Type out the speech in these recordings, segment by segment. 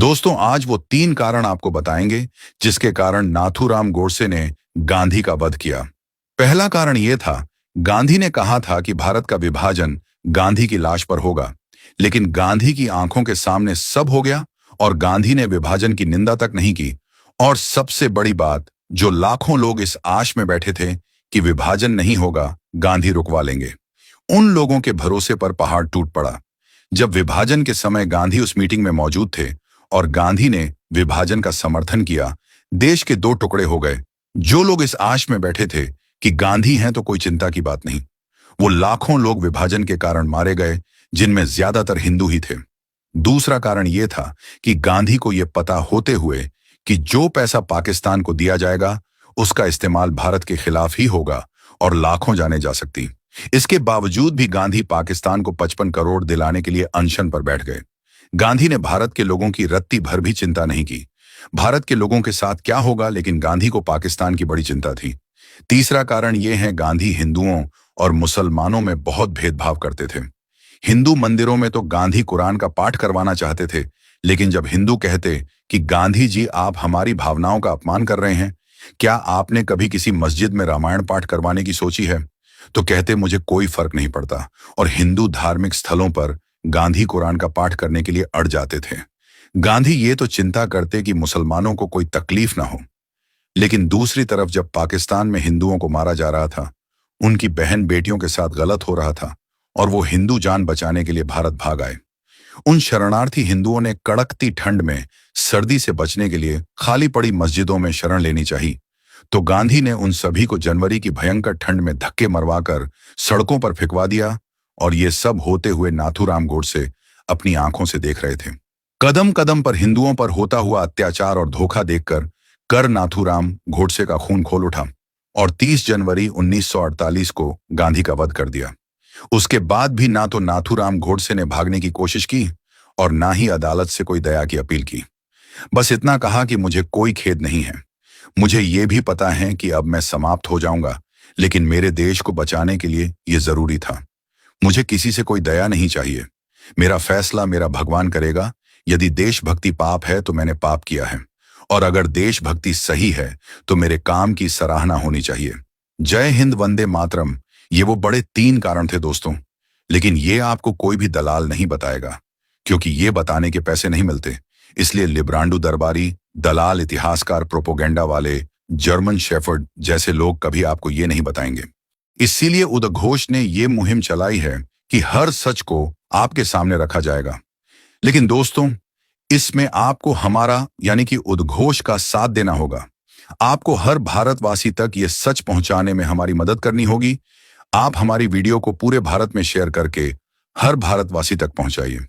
दोस्तों, आज वो 3 कारण आपको बताएंगे जिसके कारण नाथूराम गोडसे ने गांधी का वध किया। पहला कारण यह था, गांधी ने कहा था कि भारत का विभाजन गांधी की लाश पर होगा, लेकिन गांधी की आंखों के सामने सब हो गया और गांधी ने विभाजन की निंदा तक नहीं की। और सबसे बड़ी बात, जो लाखों लोग इस आश में बैठे थे कि विभाजन नहीं होगा, गांधी रुकवा लेंगे, उन लोगों के भरोसे पर पहाड़ टूट पड़ा। जब विभाजन के समय गांधी उस मीटिंग में मौजूद थे और गांधी ने विभाजन का समर्थन किया, देश के 2 टुकड़े हो गए। जो लोग इस आश में बैठे थे कि गांधी हैं तो कोई चिंता की बात नहीं, वो लाखों लोग विभाजन के कारण मारे गए, जिनमें ज्यादातर हिंदू ही थे। दूसरा कारण यह था कि गांधी को यह पता होते हुए कि जो पैसा पाकिस्तान को दिया जाएगा उसका इस्तेमाल भारत के खिलाफ ही होगा और लाखों जाने जा सकती। इसके बावजूद भी गांधी पाकिस्तान को 55 करोड़ दिलाने के लिए अनशन पर बैठ गए। गांधी ने भारत के लोगों की रत्ती भर भी चिंता नहीं की। भारत के लोगों के साथ क्या होगा, लेकिन गांधी को पाकिस्तान की बड़ी चिंता थी। तीसरा कारण यह है, गांधी हिंदुओं और मुसलमानों में बहुत भेदभाव करते थे। हिंदू मंदिरों में तो गांधी कुरान का पाठ करवाना चाहते थे, लेकिन जब हिंदू कहते कि गांधी जी, आप हमारी भावनाओं का अपमान कर रहे हैं, क्या आपने कभी किसी मस्जिद में रामायण पाठ करवाने की सोची है, तो कहते मुझे कोई फर्क नहीं पड़ता, और हिंदू धार्मिक स्थलों पर गांधी कुरान का पाठ करने के लिए अड़ जाते थे। गांधी ये तो चिंता करते कि मुसलमानों को कोई तकलीफ ना हो, लेकिन दूसरी तरफ जब पाकिस्तान में हिंदुओं को मारा जा रहा था, उनकी बहन बेटियों के साथ गलत हो रहा था, और वो हिंदू जान बचाने के लिए भारत भाग आए। उन शरणार्थी हिंदुओं ने कड़कती ठंड में सर्दी से बचने के लिए खाली पड़ी मस्जिदों में शरण लेनी चाहिए, तो गांधी ने उन सभी को जनवरी की भयंकर ठंड में धक्के मरवाकर सड़कों पर फेंकवा दिया। और ये सब होते हुए नाथूराम गोडसे अपनी आंखों से देख रहे थे। कदम कदम पर हिंदुओं पर होता हुआ अत्याचार और धोखा देखकर कर नाथूराम गोडसे का खून खोल उठा और 30 जनवरी 1948 को गांधी का वध कर दिया। उसके बाद भी ना तो नाथूराम गोडसे ने भागने की कोशिश की और ना ही अदालत से कोई दया की अपील की। बस इतना कहा कि मुझे कोई खेद नहीं है, मुझे ये भी पता है कि अब मैं समाप्त हो जाऊंगा, लेकिन मेरे देश को बचाने के लिए यह जरूरी था। मुझे किसी से कोई दया नहीं चाहिए। मेरा फैसला मेरा भगवान करेगा। यदि देशभक्ति पाप है तो मैंने पाप किया है, और अगर देशभक्ति सही है तो मेरे काम की सराहना होनी चाहिए। जय हिंद, वंदे मातरम। ये वो बड़े 3 कारण थे दोस्तों, लेकिन ये आपको कोई भी दलाल नहीं बताएगा, क्योंकि ये बताने के पैसे नहीं मिलते। इसलिए लिब्रांडू दरबारी, दलाल, इतिहासकार, प्रोपोगेंडा वाले, जर्मन शेफर्ड जैसे लोग कभी आपको ये नहीं बताएंगे। इसीलिए उद्घोष ने यह मुहिम चलाई है कि हर सच को आपके सामने रखा जाएगा। लेकिन दोस्तों, इसमें आपको हमारा यानी कि उद्घोष का साथ देना होगा। आपको हर भारतवासी तक यह सच पहुंचाने में हमारी मदद करनी होगी। आप हमारी वीडियो को पूरे भारत में शेयर करके हर भारतवासी तक पहुंचाइए।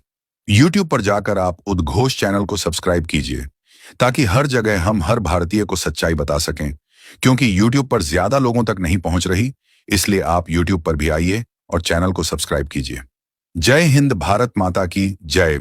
YouTube पर जाकर आप उद्घोष चैनल को सब्सक्राइब कीजिए, ताकि हर जगह हम हर भारतीय को सच्चाई बता सकें। क्योंकि YouTube पर ज्यादा लोगों तक नहीं पहुंच रही, इसलिए आप YouTube पर भी आइए और चैनल को सब्सक्राइब कीजिए। जय हिंद, भारत माता की जय।